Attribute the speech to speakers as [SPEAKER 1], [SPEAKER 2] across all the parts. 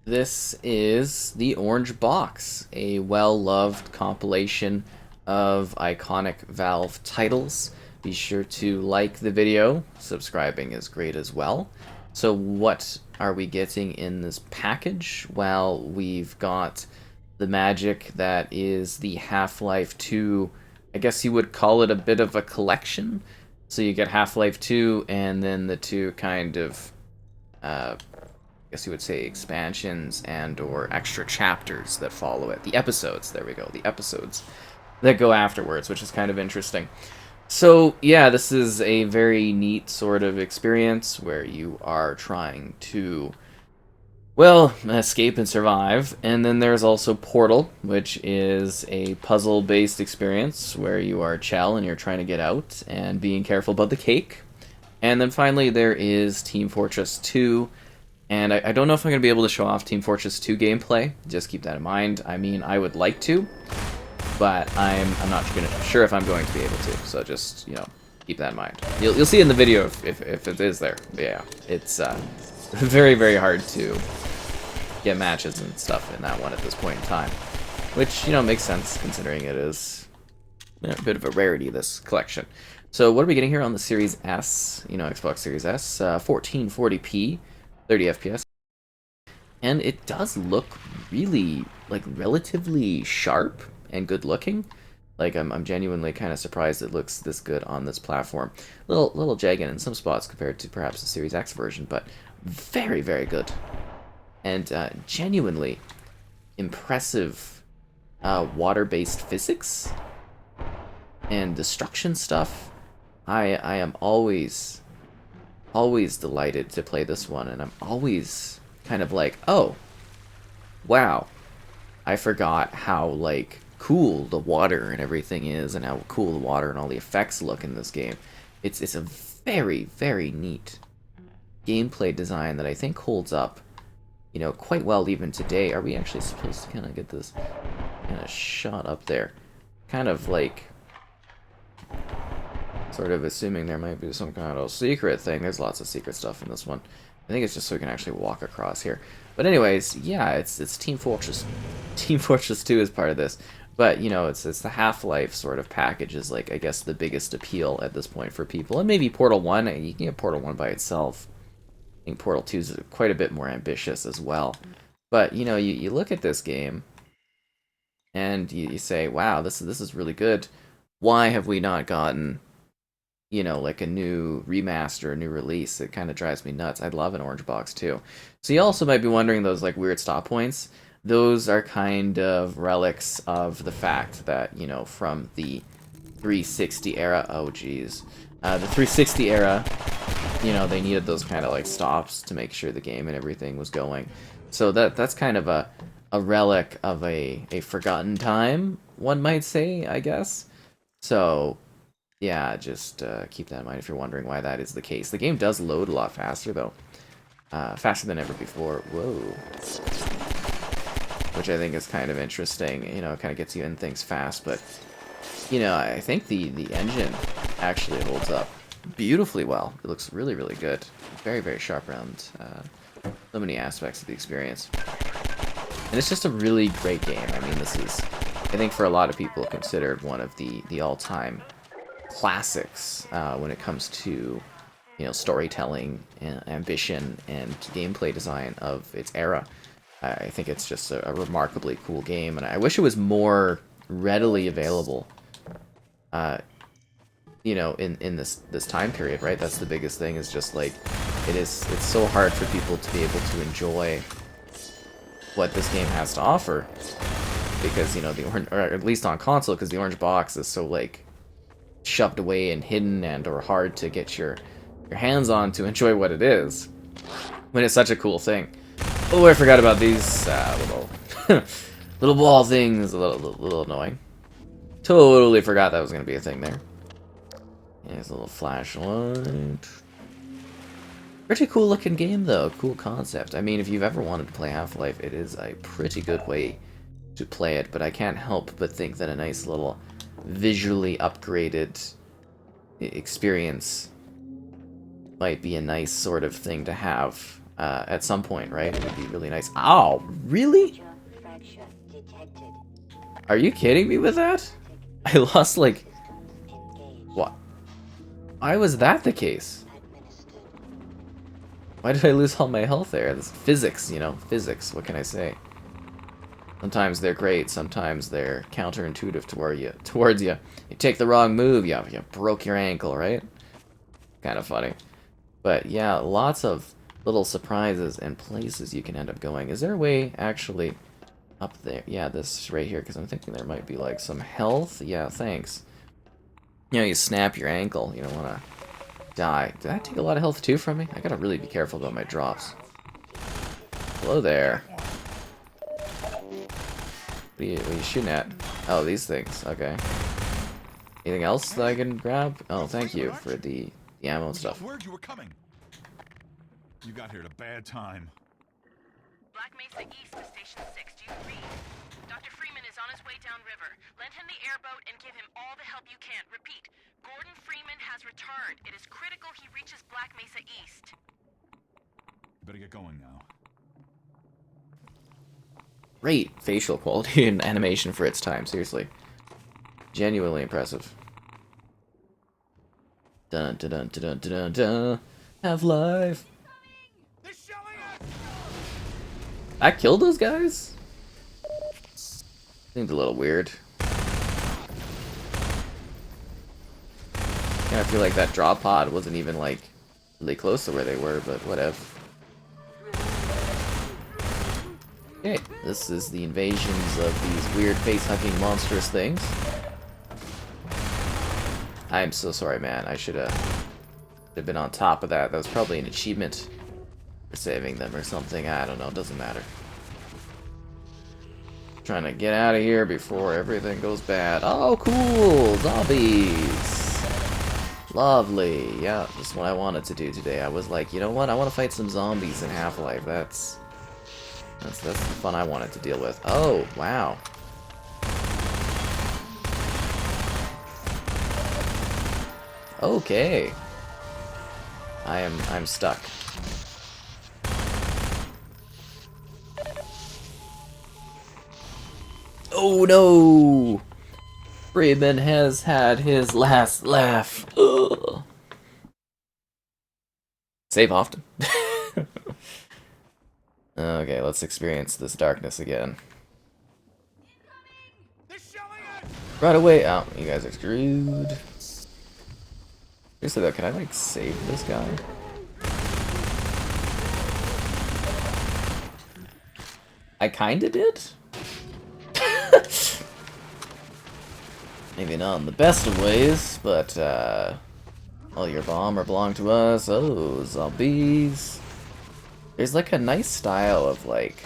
[SPEAKER 1] This is the Orange Box, a well-loved compilation of iconic Valve titles. Be sure to like the video. Subscribing is great as well. So what are we getting in this package? Well, we've got the magic that is the Half-Life 2. I guess you would call it a bit of a collection. So you get Half-Life 2 and then the two kind of guess you would say expansions and or extra chapters that follow it. The episodes, there we go, the episodes that go afterwards, which is kind of interesting. So yeah, this is a very neat sort of experience where you are trying to, well, escape and survive. And then there's also Portal, which is a puzzle-based experience where you are Chel and you're trying to get out and being careful about the cake. And then finally there is Team Fortress 2, and I don't know if I'm going to be able to show off Team Fortress 2 gameplay. Just keep that in mind. I mean, I would like to, but I'm not sure if I'm going to be able to. So just, you know, keep that in mind. You'll see in the video if it is there. But yeah, it's very, very hard to get matches and stuff in that one at this point in time. Which, you know, makes sense considering it is, you know, a bit of a rarity, this collection. So what are we getting here on the Series S, you know, Xbox Series S? 1440p. 30 FPS, and it does look really, like, relatively sharp and good looking. Like, I'm genuinely kind of surprised it looks this good on this platform. Little jagged in some spots compared to perhaps the Series X version, but very, very good. And genuinely impressive water-based physics and destruction stuff. I am always delighted to play this one, and I'm always kind of like, oh, wow, I forgot how, like, cool the water and everything is, and how cool the water and all the effects look in this game. It's a very, very neat gameplay design that I think holds up, you know, quite well even today. Are we actually supposed to kind of get this kind of shot up there? Kind of like, sort of assuming there might be some kind of secret thing. There's lots of secret stuff in this one. I think it's just so we can actually walk across here. But anyways, yeah, it's Team Fortress. Team Fortress 2 is part of this. But, you know, it's the Half-Life sort of package is, like, I guess the biggest appeal at this point for people. And maybe Portal 1, you can get Portal 1 by itself. I think Portal 2 is quite a bit more ambitious as well. But, you know, you look at this game, and you say, wow, this is really good. Why have we not gotten, you know, like a new remaster, a new release? It kind of drives me nuts. I'd love an Orange Box too. So you also might be wondering, those like weird stop points, those are kind of relics of the fact that, you know, from the 360 era, oh geez, the 360 era, you know, they needed those kind of like stops to make sure the game and everything was going. So that's kind of a relic of a forgotten time, one might say, I guess. So yeah, just keep that in mind if you're wondering why that is the case. The game does load a lot faster, though. Faster than ever before. Whoa. Which I think is kind of interesting. You know, it kind of gets you in things fast, but, you know, I think the engine actually holds up beautifully well. It looks really, really good. Very, very sharp around so many aspects of the experience. And it's just a really great game. I mean, this is, I think for a lot of people, considered one of the all-time classics when it comes to, you know, storytelling and ambition and gameplay design of its era. I think it's just a remarkably cool game, and I wish it was more readily available, you know, in this time period, right? That's the biggest thing, is just like, it's so hard for people to be able to enjoy what this game has to offer, because, you know, or at least on console, because the Orange Box is so, like, shoved away and hidden and or hard to get your hands on to enjoy what it is, when it's such a cool thing. Oh, I forgot about these little little ball things. A little annoying. Totally forgot that was gonna be a thing there. Here's a little flashlight. Pretty cool looking game though. Cool concept. I mean, if you've ever wanted to play Half-Life, it is a pretty good way to play it. But I can't help but think that a nice little visually upgraded experience might be a nice sort of thing to have at some point, right? It would be really nice. Oh, really? Are you kidding me with that? I lost, like... What? Why was that the case? Why did I lose all my health there? This physics, you know? Physics, what can I say? Sometimes they're great, sometimes they're counterintuitive towards you. You take the wrong move, you broke your ankle, right? Kind of funny. But yeah, lots of little surprises and places you can end up going. Is there a way, actually, up there? Yeah, this right here, because I'm thinking there might be, like, some health. Yeah, thanks. You know, you snap your ankle, you don't want to die. Did that take a lot of health, too, from me? I gotta really be careful about my drops. Hello there. What are you shooting at? Oh, these things. Okay. Anything else that I can grab? Oh, thank you for the ammo and stuff.
[SPEAKER 2] Word you were coming. You got here at a bad time.
[SPEAKER 3] Black Mesa East to Station 6. Do you read? Dr. Freeman is on his way downriver. Lend him the airboat and give him all the help you can. Repeat, Gordon Freeman has returned. It is critical he reaches Black Mesa East.
[SPEAKER 2] You better get going now.
[SPEAKER 1] Great facial quality and animation for its time, seriously. Genuinely impressive. Dun dun dun dun dun dun dun. Half-Life. I killed those guys? Seems a little weird. Kinda feel like that drop pod wasn't even, like, really close to where they were, but whatever. Okay, this is the invasions of these weird face-hugging monstrous things. I am so sorry, man. I should have been on top of that. That was probably an achievement for saving them or something. I don't know. It doesn't matter. Trying to get out of here before everything goes bad. Oh, cool! Zombies! Lovely. Yeah, just what I wanted to do today. I was like, you know what? I want to fight some zombies in Half-Life. That's the fun I wanted to deal with. Oh, wow. Okay. I'm stuck. Oh no! Freeman has had his last laugh. Ugh. Save often. Okay, let's experience this darkness again. Right away. Oh, you guys are screwed. Seriously though, can I like save this guy? I kinda did? Maybe not in the best of ways, but all your bomb belong to us. Oh, zombies. There's like a nice style of like,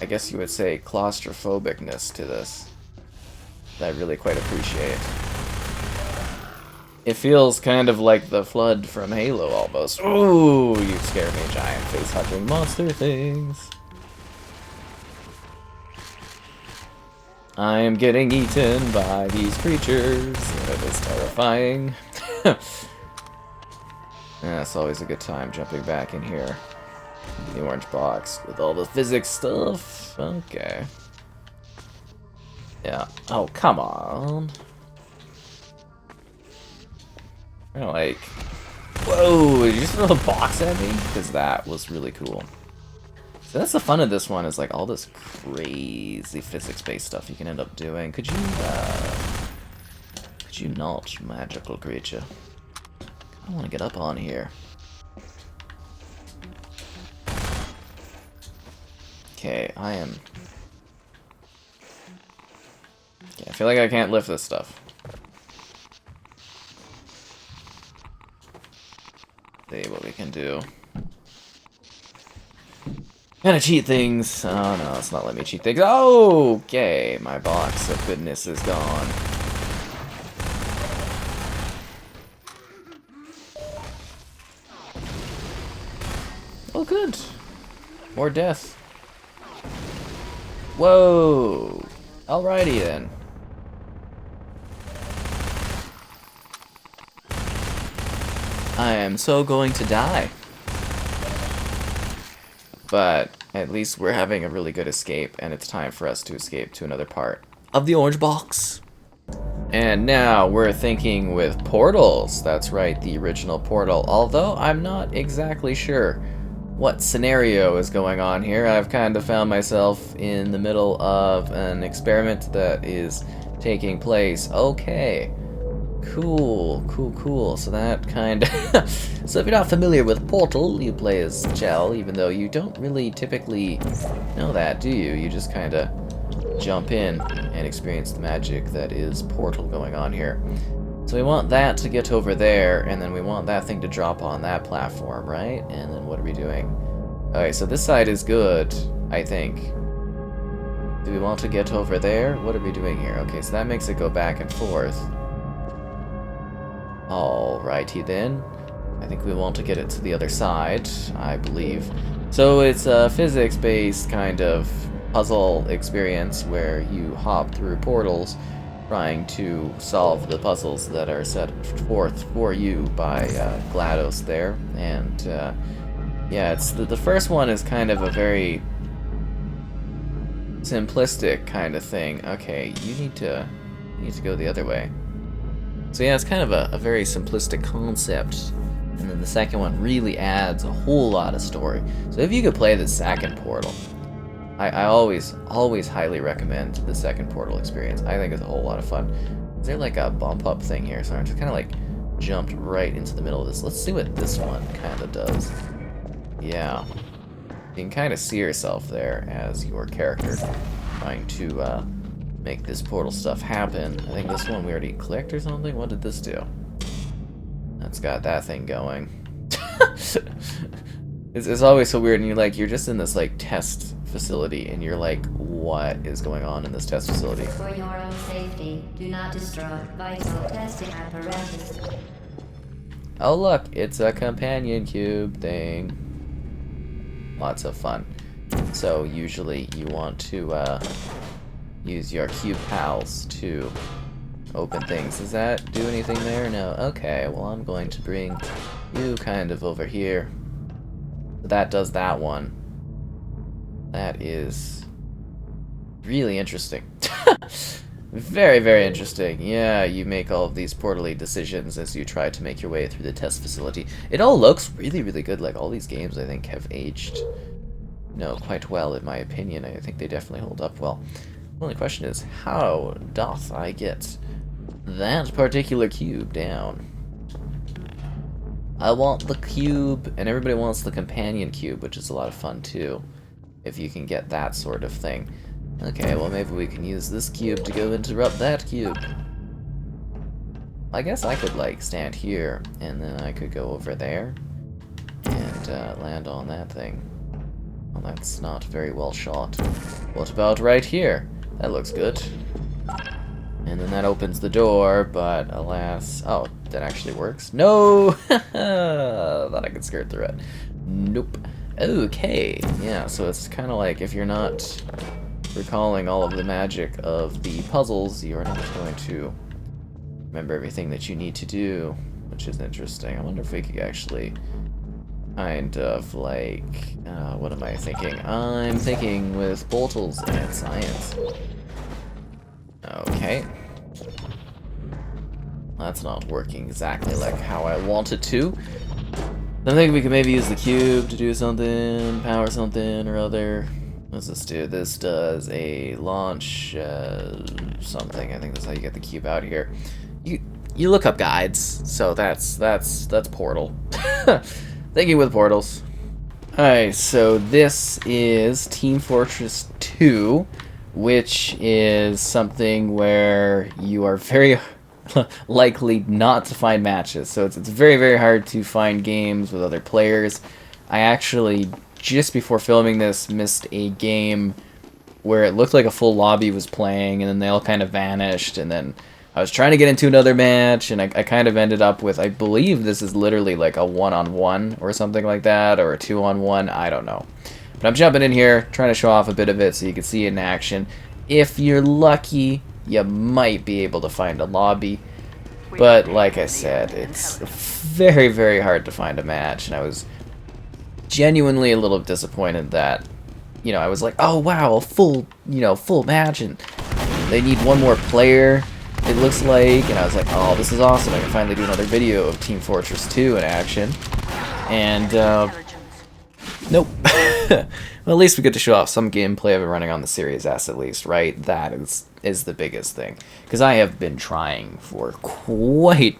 [SPEAKER 1] I guess you would say claustrophobicness to this that I really quite appreciate. It feels kind of like the Flood from Halo almost. Ooh, you scare me, giant face-hugging monster things. I am getting eaten by these creatures. It is terrifying. Yeah, it's always a good time jumping back in here. The orange box with all the physics stuff. Okay. Yeah. Oh, come on. Like, whoa, did you just throw a box at me? Because that was really cool. So that's the fun of this one, is like all this crazy physics-based stuff you can end up doing. Could you not, magical creature? I want to get up on here. Okay, I am... Okay, I feel like I can't lift this stuff. See what we can do. Gonna cheat things. Oh no, it's not letting me cheat things. Oh, okay, my box of goodness is gone. Oh, good. More death. Whoa. Alrighty then. I am so going to die. But at least we're having a really good escape, and it's time for us to escape to another part of the orange box. And now we're thinking with portals. That's right, the original portal. Although I'm not exactly sure what scenario is going on here. I've kind of found myself in the middle of an experiment that is taking place. Okay. Cool, cool, cool. So that kind of... So if you're not familiar with Portal, you play as Chel, even though you don't really typically know that, do you? You just kind of jump in and experience the magic that is Portal going on here. So we want that to get over there, and then we want that thing to drop on that platform, right? And then what are we doing? Okay, so this side is good, I think. Do we want to get over there? What are we doing here? Okay, so that makes it go back and forth. Alrighty then. I think we want to get it to the other side, I believe. So it's a physics-based kind of puzzle experience where you hop through portals trying to solve the puzzles that are set forth for you by GLaDOS there. And yeah, it's the first one is kind of a very simplistic kind of thing. Okay, you need to go the other way. So yeah, it's kind of a very simplistic concept, and then the second one really adds a whole lot of story. So if you could play the second Portal, I always highly recommend the second Portal experience. I think it's a whole lot of fun. Is there like a bump up thing here? So I just kind of like jumped right into the middle of this. Let's see what this one kind of does. Yeah, you can kind of see yourself there as your character trying to make this portal stuff happen. I think this one we already clicked or something. What did this do? That's got that thing going. It's always so weird, and you're just in this like test facility, and you're like, what is going on in this test facility?
[SPEAKER 4] For your own safety, do not destroy vital testing apparatus.
[SPEAKER 1] Oh look, it's a companion cube thing. Lots of fun. So usually you want to use your cube pals to open things. Does that do anything there? No. Okay, well I'm going to bring you kind of over here. That does that one. That is really interesting. Very, very interesting. Yeah, you make all of these portally decisions as you try to make your way through the test facility. It all looks really, really good. Like, all these games, I think, have aged, quite well, in my opinion. I think they definitely hold up well. The only question is, how doth I get that particular cube down? I want the cube, and everybody wants the companion cube, which is a lot of fun, too, if you can get that sort of thing. Okay, well maybe we can use this cube to go interrupt that cube. I guess I could, like, stand here, and then I could go over there, and land on that thing. Well, that's not very well shot. What about right here? That looks good. And then that opens the door, but alas... Oh, that actually works? No! Thought I could skirt through it. Nope. Okay, yeah, so it's kind of like if you're not recalling all of the magic of the puzzles, you're not going to remember everything that you need to do, which is interesting. I wonder if we could actually kind of like... what am I thinking? I'm thinking with portals and science. Okay. That's not working exactly like how I want it to. I think we could maybe use the cube to do something, power something or other. What's this do? This does a launch something. I think that's how you get the cube out of here. You look up guides, so that's Portal. Thinking with portals. Alright, so this is Team Fortress 2, which is something where you are very likely not to find matches. So it's very, very hard to find games with other players. I actually, just before filming this, missed a game where it looked like a full lobby was playing, and then they all kind of vanished, and then I was trying to get into another match, and I kind of ended up with, I believe this is literally like a 1-on-1 or something like that, or a 2-on-1, I don't know. But I'm jumping in here, trying to show off a bit of it so you can see it in action. If you're lucky, you might be able to find a lobby, but like I said, it's very, very hard to find a match, and I was genuinely a little disappointed that, you know, I was like, oh wow, a full, you know, full match, and they need one more player, it looks like, and I was like, oh, this is awesome, I can finally do another video of Team Fortress 2 in action, and, nope. Well, at least we get to show off some gameplay of it running on the Series S, at least, right? That is the biggest thing, because I have been trying for quite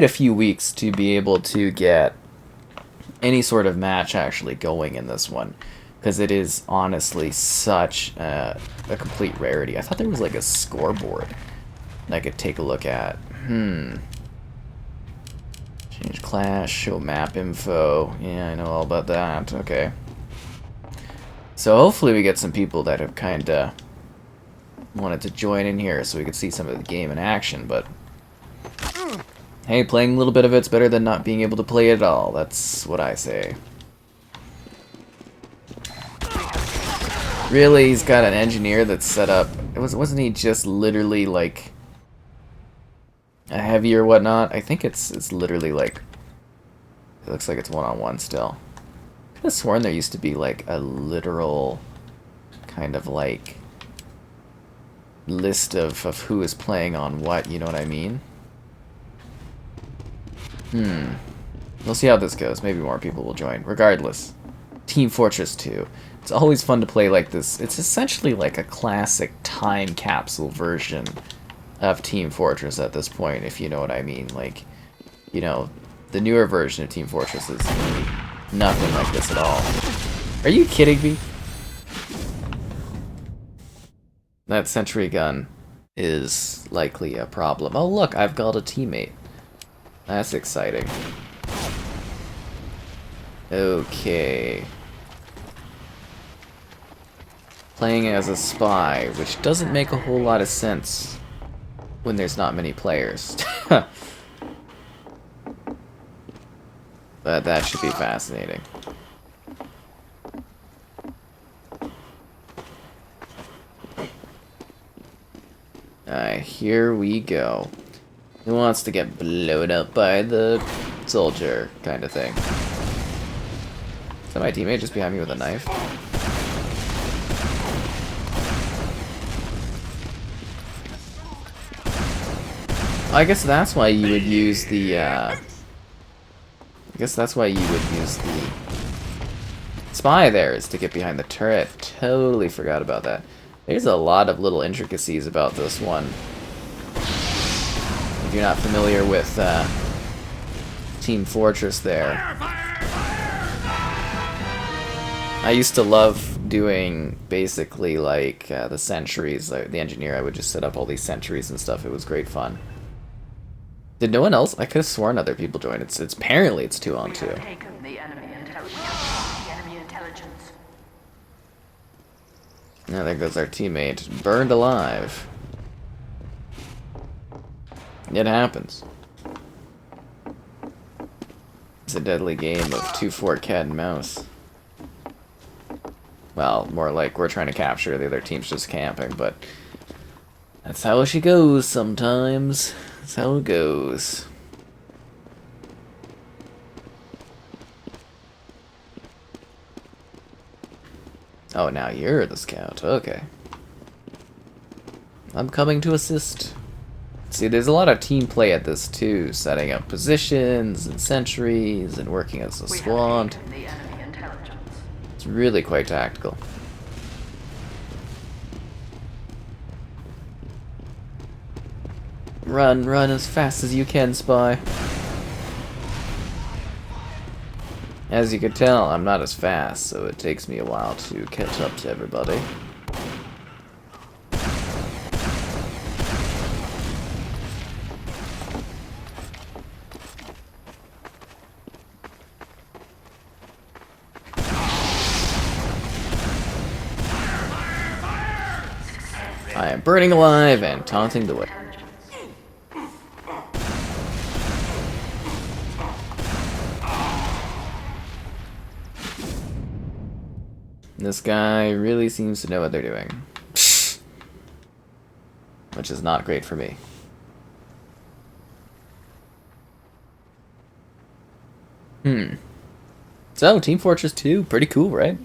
[SPEAKER 1] a few weeks to be able to get any sort of match actually going in this one, because it is honestly such a complete rarity. I thought there was like a scoreboard that I could take a look at. Change class, show map info. Yeah, I know all about that. Okay. So hopefully we get some people that have kind of wanted to join in here so we could see some of the game in action, but hey, playing a little bit of it's better than not being able to play it at all. That's what I say. Really, he's got an engineer that's set up. Wasn't he just literally like a heavy or whatnot? I think it's literally like, it looks like it's one-on-one still. I could have sworn there used to be like a literal kind of like list of who is playing on what, you know what I mean? We'll see how this goes. Maybe more people will join. Regardless, Team Fortress 2. It's always fun to play like this. It's essentially like a classic time capsule version of Team Fortress at this point, if you know what I mean. Like, you know, the newer version of Team Fortress is nothing like this at all. Are you kidding me? That sentry gun is likely a problem. Oh look, I've got a teammate. That's exciting. Okay. Playing as a spy, which doesn't make a whole lot of sense when there's not many players. But that should be fascinating. Here we go. Who wants to get blown up by the soldier kind of thing? Is that my teammate just behind me with a knife? I guess that's why you would use the, I guess that's why you would use the spy there, is to get behind the turret. Totally forgot about that. There's a lot of little intricacies about this one. If you're not familiar with Team Fortress there. I used to love doing basically like the sentries, like the engineer. I would just set up all these sentries and stuff. It was great fun. Did no one else? I could have sworn other people joined. It's apparently it's 2-on-2. Yeah, there goes our teammate, burned alive. It happens. It's a deadly game of 2-4 cat and mouse. Well, more like we're trying to capture, the other team's just camping, but that's how she goes sometimes. That's how it goes. Oh, now you're the scout. Okay. I'm coming to assist. See, there's a lot of team play at this too, setting up positions and sentries and working as a squad. It's really quite tactical. Run, run as fast as you can, spy. As you can tell, I'm not as fast, so it takes me a while to catch up to everybody. I am burning alive and taunting the way. This guy really seems to know what they're doing. Which is not great for me. So, Team Fortress 2, pretty cool, right?